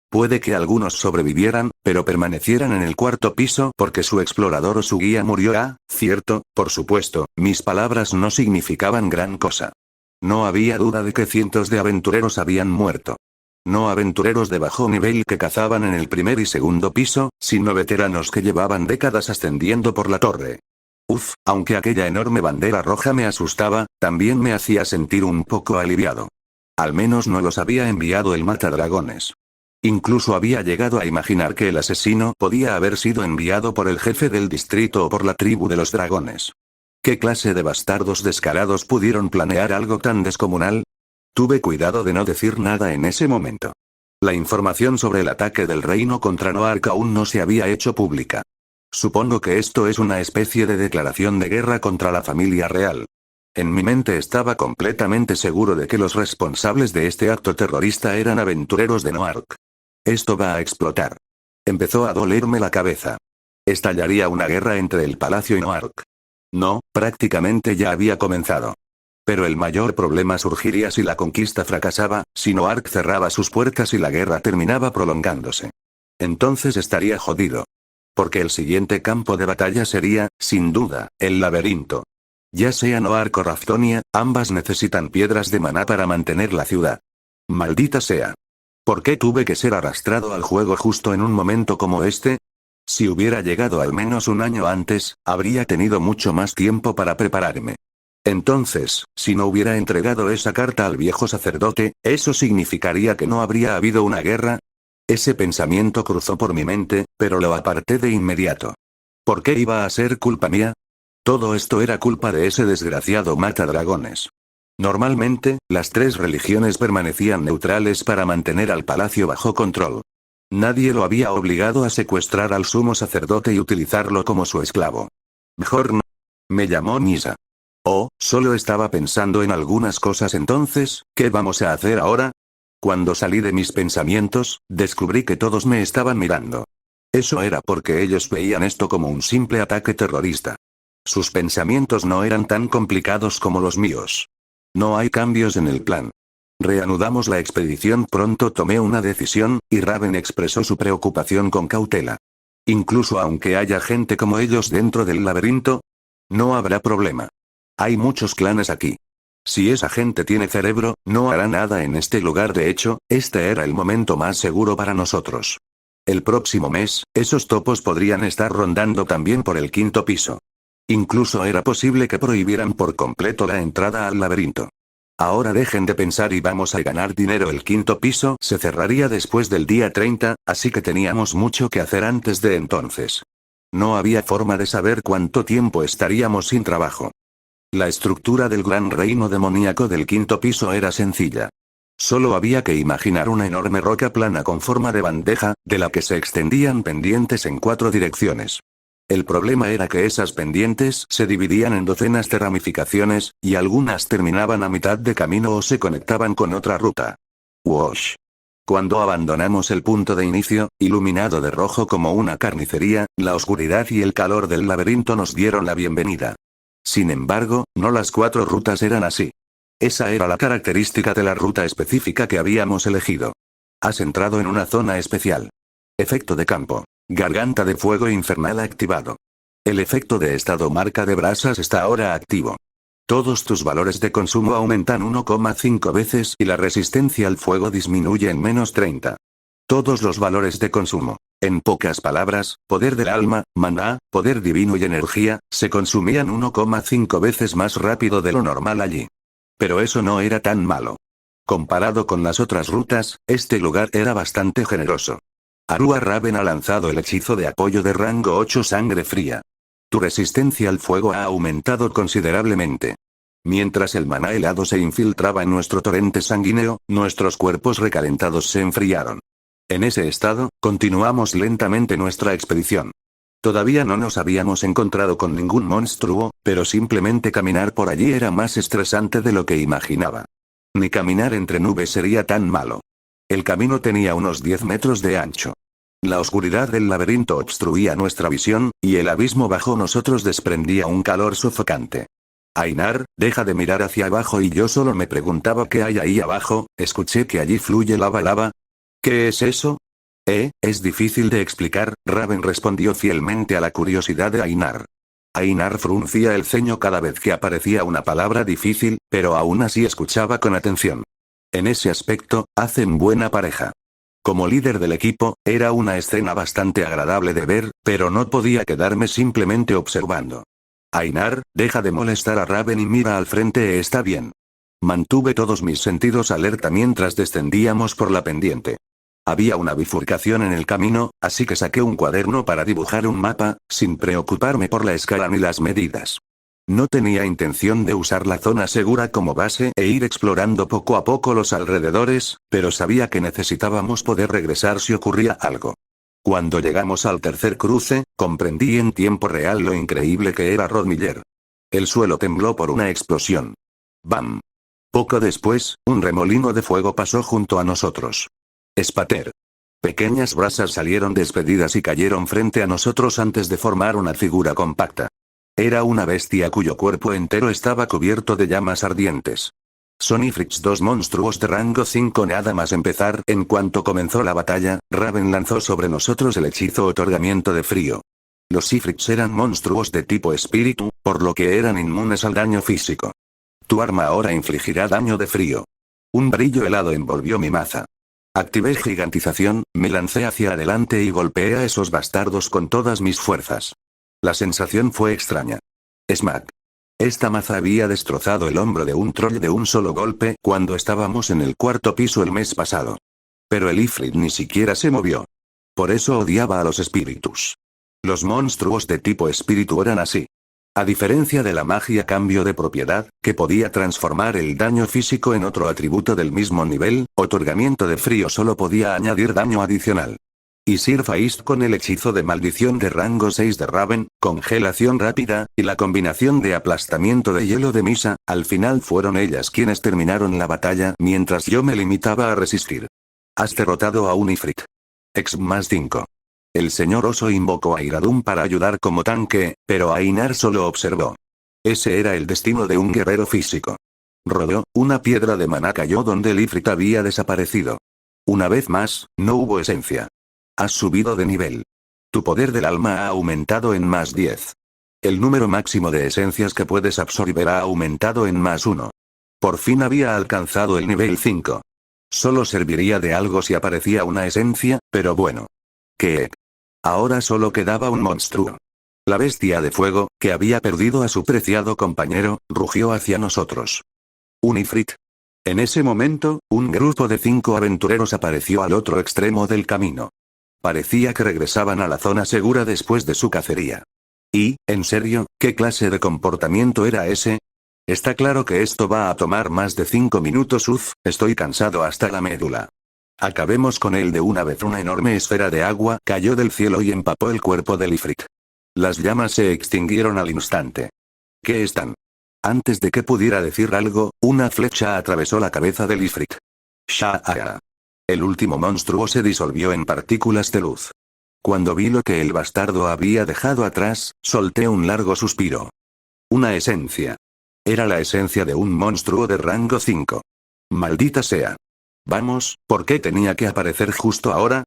S1: Puede que algunos sobrevivieran, pero permanecieran en el cuarto piso porque su explorador o su guía murió. Ah, cierto, por supuesto, mis palabras no significaban gran cosa. No había duda de que cientos de aventureros habían muerto. No aventureros de bajo nivel que cazaban en el primer y segundo piso, sino veteranos que llevaban décadas ascendiendo por la torre. Uf, aunque aquella enorme bandera roja me asustaba, también me hacía sentir un poco aliviado. Al menos no los había enviado el matadragones. Incluso había llegado a imaginar que el asesino podía haber sido enviado por el jefe del distrito o por la tribu de los dragones. ¿Qué clase de bastardos descarados pudieron planear algo tan descomunal? Tuve cuidado de no decir nada en ese momento. La información sobre el ataque del reino contra Noark aún no se había hecho pública. Supongo que esto es una especie de declaración de guerra contra la familia real. En mi mente estaba completamente seguro de que los responsables de este acto terrorista eran aventureros de Noark. Esto va a explotar. Empezó a dolerme la cabeza. Estallaría una guerra entre el palacio y Noark. No, prácticamente ya había comenzado. Pero el mayor problema surgiría si la conquista fracasaba, si Noark cerraba sus puertas y la guerra terminaba prolongándose. Entonces estaría jodido. Porque el siguiente campo de batalla sería, sin duda, el laberinto. Ya sea Noark o Raftonia, ambas necesitan piedras de maná para mantener la ciudad. Maldita sea. ¿Por qué tuve que ser arrastrado al juego justo en un momento como este? Si hubiera llegado al menos un año antes, habría tenido mucho más tiempo para prepararme. Entonces, si no hubiera entregado esa carta al viejo sacerdote, ¿eso significaría que no habría habido una guerra? Ese pensamiento cruzó por mi mente, pero lo aparté de inmediato. ¿Por qué iba a ser culpa mía? Todo esto era culpa de ese desgraciado matadragones. Normalmente, las tres religiones permanecían neutrales para mantener al palacio bajo control. Nadie lo había obligado a secuestrar al sumo sacerdote y utilizarlo como su esclavo. Mejor no. Me llamó Nisa. Oh, solo estaba pensando en algunas cosas entonces, ¿qué vamos a hacer ahora? Cuando salí de mis pensamientos, descubrí que todos me estaban mirando. Eso era porque ellos veían esto como un simple ataque terrorista. Sus pensamientos no eran tan complicados como los míos. No hay cambios en el plan. Reanudamos la expedición. Pronto tomé una decisión, y Raven expresó su preocupación con cautela. Incluso aunque haya gente como ellos dentro del laberinto, no habrá problema. Hay muchos clanes aquí. Si esa gente tiene cerebro, no hará nada en este lugar. De hecho, este era el momento más seguro para nosotros. El próximo mes, esos topos podrían estar rondando también por el 5.º piso. Incluso era posible que prohibieran por completo la entrada al laberinto. Ahora dejen de pensar y vamos a ganar dinero. El 5.º piso se cerraría después del día 30, así que teníamos mucho que hacer antes de entonces. No había forma de saber cuánto tiempo estaríamos sin trabajo. La estructura del gran reino demoníaco del 5.º piso era sencilla. Solo había que imaginar una enorme roca plana con forma de bandeja, de la que se extendían pendientes en 4 direcciones. El problema era que esas pendientes se dividían en docenas de ramificaciones, y algunas terminaban a mitad de camino o se conectaban con otra ruta. Wash. Cuando abandonamos el punto de inicio, iluminado de rojo como una carnicería, la oscuridad y el calor del laberinto nos dieron la bienvenida. Sin embargo, no las 4 rutas eran así. Esa era la característica de la ruta específica que habíamos elegido. Has entrado en una zona especial. Efecto de campo. Garganta de fuego infernal activado. El efecto de estado marca de brasas está ahora activo. Todos tus valores de consumo aumentan 1,5 veces y la resistencia al fuego disminuye en -30. Todos los valores de consumo. En pocas palabras, poder del alma, maná, poder divino y energía, se consumían 1,5 veces más rápido de lo normal allí. Pero eso no era tan malo. Comparado con las otras rutas, este lugar era bastante generoso. Arua Raven ha lanzado el hechizo de apoyo de rango 8 sangre fría. Tu resistencia al fuego ha aumentado considerablemente. Mientras el maná helado se infiltraba en nuestro torrente sanguíneo, nuestros cuerpos recalentados se enfriaron. En ese estado, continuamos lentamente nuestra expedición. Todavía no nos habíamos encontrado con ningún monstruo, pero simplemente caminar por allí era más estresante de lo que imaginaba. Ni caminar entre nubes sería tan malo. El camino tenía unos 10 metros de ancho. La oscuridad del laberinto obstruía nuestra visión, y el abismo bajo nosotros desprendía un calor sofocante. Ainar, deja de mirar hacia abajo. Y yo solo me preguntaba qué hay ahí abajo. Escuché que allí fluye lava. ¿Qué es eso? Es difícil de explicar, Raven respondió fielmente a la curiosidad de Ainar. Ainar fruncía el ceño cada vez que aparecía una palabra difícil, pero aún así escuchaba con atención. En ese aspecto, hacen buena pareja. Como líder del equipo, era una escena bastante agradable de ver, pero no podía quedarme simplemente observando. Ainar, deja de molestar a Raven y mira al frente. Está bien. Mantuve todos mis sentidos alerta mientras descendíamos por la pendiente. Había una bifurcación en el camino, así que saqué un cuaderno para dibujar un mapa, sin preocuparme por la escala ni las medidas. No tenía intención de usar la zona segura como base e ir explorando poco a poco los alrededores, pero sabía que necesitábamos poder regresar si ocurría algo. Cuando llegamos al tercer cruce, comprendí en tiempo real lo increíble que era Rod Miller. El suelo tembló por una explosión. ¡Bam! Poco después, un remolino de fuego pasó junto a nosotros. Spatter. Pequeñas brasas salieron despedidas y cayeron frente a nosotros antes de formar una figura compacta. Era una bestia cuyo cuerpo entero estaba cubierto de llamas ardientes. Son Ifrits, dos monstruos de rango 5 nada más empezar. En cuanto comenzó la batalla, Raven lanzó sobre nosotros el hechizo otorgamiento de frío. Los Ifrits eran monstruos de tipo espíritu, por lo que eran inmunes al daño físico. Tu arma ahora infligirá daño de frío. Un brillo helado envolvió mi maza. Activé gigantización, me lancé hacia adelante y golpeé a esos bastardos con todas mis fuerzas. La sensación fue extraña. Smack. Esta maza había destrozado el hombro de un troll de un solo golpe cuando estábamos en el cuarto piso el mes pasado. Pero el Ifrit ni siquiera se movió. Por eso odiaba a los espíritus. Los monstruos de tipo espíritu eran así. A diferencia de la magia cambio de propiedad, que podía transformar el daño físico en otro atributo del mismo nivel, otorgamiento de frío solo podía añadir daño adicional. Y Sir Feist con el hechizo de maldición de rango 6 de Raven, congelación rápida, y la combinación de aplastamiento de hielo de Misa, al final fueron ellas quienes terminaron la batalla mientras yo me limitaba a resistir. Has derrotado a un Ifrit. X+5. El señor oso invocó a Iradum para ayudar como tanque, pero Ainar solo observó. Ese era el destino de un guerrero físico. Rodó, una piedra de maná cayó donde el Ifrit había desaparecido. Una vez más, no hubo esencia. Has subido de nivel. Tu poder del alma ha aumentado en +10. El número máximo de esencias que puedes absorber ha aumentado en +1. Por fin había alcanzado el nivel 5. Solo serviría de algo si aparecía una esencia, pero bueno. ¿Qué? Ahora solo quedaba un monstruo. La bestia de fuego, que había perdido a su preciado compañero, rugió hacia nosotros. ¿Un Ifrit? En ese momento, un grupo de 5 aventureros apareció al otro extremo del camino. Parecía que regresaban a la zona segura después de su cacería. Y, en serio, ¿qué clase de comportamiento era ese? Está claro que esto va a tomar más de 5 minutos. Estoy cansado hasta la médula. Acabemos con él de una vez. Una enorme esfera de agua cayó del cielo y empapó el cuerpo del Ifrit. Las llamas se extinguieron al instante. ¿Qué están? Antes de que pudiera decir algo, una flecha atravesó la cabeza del Ifrit. ¡Shaa! El último monstruo se disolvió en partículas de luz. Cuando vi lo que el bastardo había dejado atrás, solté un largo suspiro. Una esencia. Era la esencia de un monstruo de rango 5. Maldita sea. Vamos, ¿por qué tenía que aparecer justo ahora?